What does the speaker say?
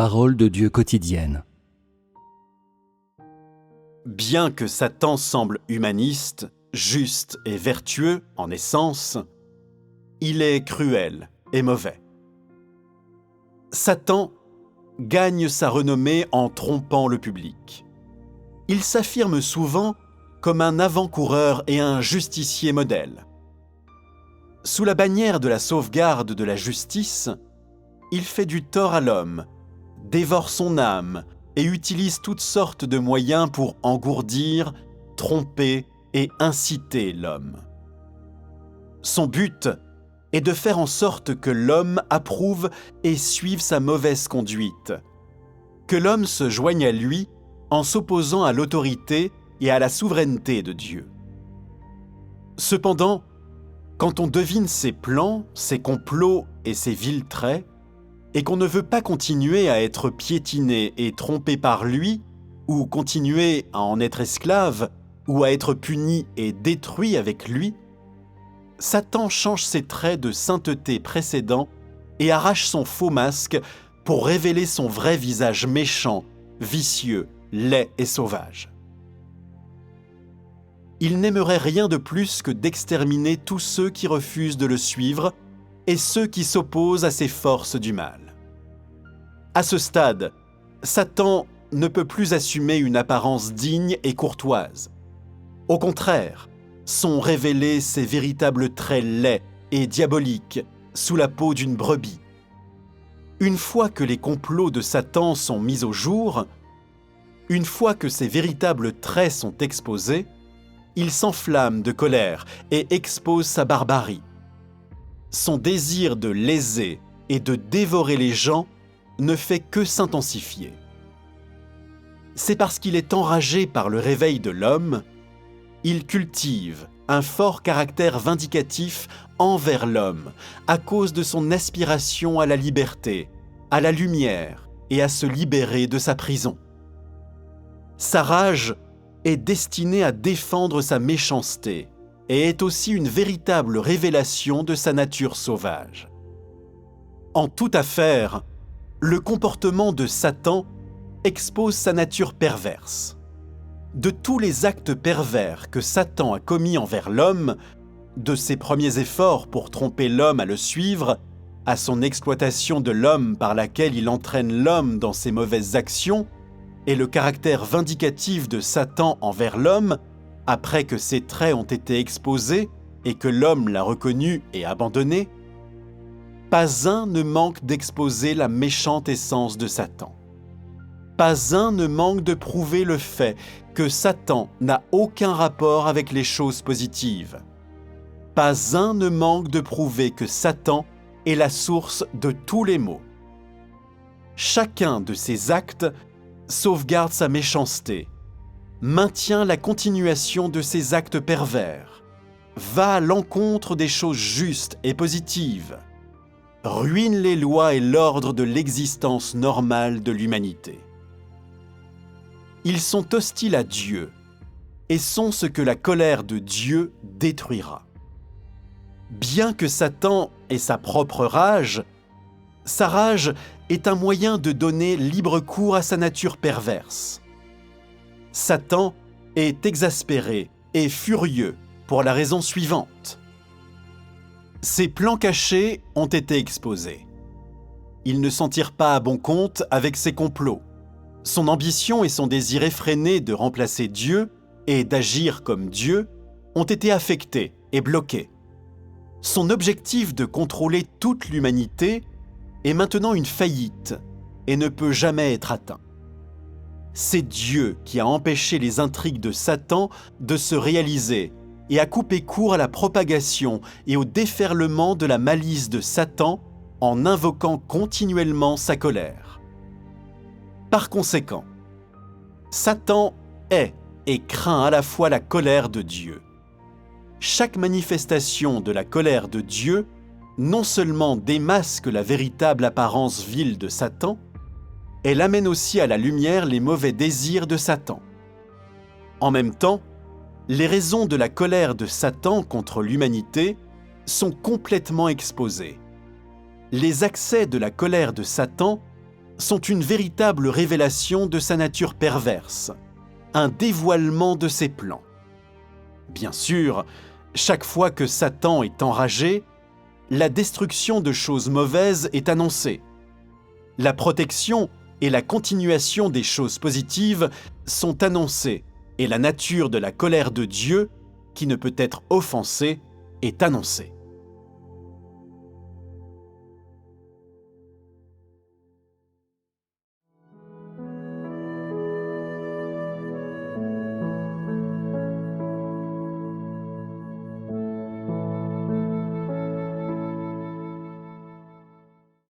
Parole de Dieu quotidienne. Bien que Satan semble humaniste, juste et vertueux en essence, il est cruel et mauvais. Satan gagne sa renommée en trompant le public. Il s'affirme souvent comme un avant-coureur et un justicier modèle. Sous la bannière de la sauvegarde de la justice, il fait du tort à l'homme, dévore son âme et utilise toutes sortes de moyens pour engourdir, tromper et inciter l'homme. Son but est de faire en sorte que l'homme approuve et suive sa mauvaise conduite, que l'homme se joigne à lui en s'opposant à l'autorité et à la souveraineté de Dieu. Cependant, quand on devine ses plans, ses complots et ses vils traits, et qu'on ne veut pas continuer à être piétiné et trompé par lui, ou continuer à en être esclave, ou à être puni et détruit avec lui, Satan change ses traits de sainteté précédents et arrache son faux masque pour révéler son vrai visage méchant, vicieux, laid et sauvage. Il n'aimerait rien de plus que d'exterminer tous ceux qui refusent de le suivre et ceux qui s'opposent à ses forces du mal. À ce stade, Satan ne peut plus assumer une apparence digne et courtoise. Au contraire, sont révélés ses véritables traits laids et diaboliques sous la peau d'une brebis. Une fois que les complots de Satan sont mis au jour, une fois que ses véritables traits sont exposés, il s'enflamme de colère et expose sa barbarie. Son désir de léser et de dévorer les gens ne fait que s'intensifier. C'est parce qu'il est enragé par le réveil de l'homme, il cultive un fort caractère vindicatif envers l'homme à cause de son aspiration à la liberté, à la lumière et à se libérer de sa prison. Sa rage est destinée à défendre sa méchanceté et est aussi une véritable révélation de sa nature sauvage. En toute affaire, le comportement de Satan expose sa nature perverse. De tous les actes pervers que Satan a commis envers l'homme, de ses premiers efforts pour tromper l'homme à le suivre, à son exploitation de l'homme par laquelle il entraîne l'homme dans ses mauvaises actions, et le caractère vindicatif de Satan envers l'homme, après que ses traits ont été exposés et que l'homme l'a reconnu et abandonné, pas un ne manque d'exposer la méchante essence de Satan. Pas un ne manque de prouver le fait que Satan n'a aucun rapport avec les choses positives. Pas un ne manque de prouver que Satan est la source de tous les maux. Chacun de ces actes sauvegarde sa méchanceté, maintient la continuation de ses actes pervers, va à l'encontre des choses justes et positives, ruine les lois et l'ordre de l'existence normale de l'humanité. Ils sont hostiles à Dieu et sont ce que la colère de Dieu détruira. Bien que Satan ait sa propre rage, sa rage est un moyen de donner libre cours à sa nature perverse. Satan est exaspéré et furieux pour la raison suivante. Ses plans cachés ont été exposés. Il ne s'en tire pas à bon compte avec ses complots. Son ambition et son désir effréné de remplacer Dieu et d'agir comme Dieu ont été affectés et bloqués. Son objectif de contrôler toute l'humanité est maintenant une faillite et ne peut jamais être atteint. C'est Dieu qui a empêché les intrigues de Satan de se réaliser et a coupé court à la propagation et au déferlement de la malice de Satan en invoquant continuellement sa colère. Par conséquent, Satan est et craint à la fois la colère de Dieu. Chaque manifestation de la colère de Dieu non seulement démasque la véritable apparence vile de Satan, elle amène aussi à la lumière les mauvais désirs de Satan. En même temps, les raisons de la colère de Satan contre l'humanité sont complètement exposées. Les accès de la colère de Satan sont une véritable révélation de sa nature perverse, un dévoilement de ses plans. Bien sûr, chaque fois que Satan est enragé, la destruction de choses mauvaises est annoncée. La protection et la continuation des choses positives sont annoncées et la nature de la colère de Dieu, qui ne peut être offensée, est annoncée.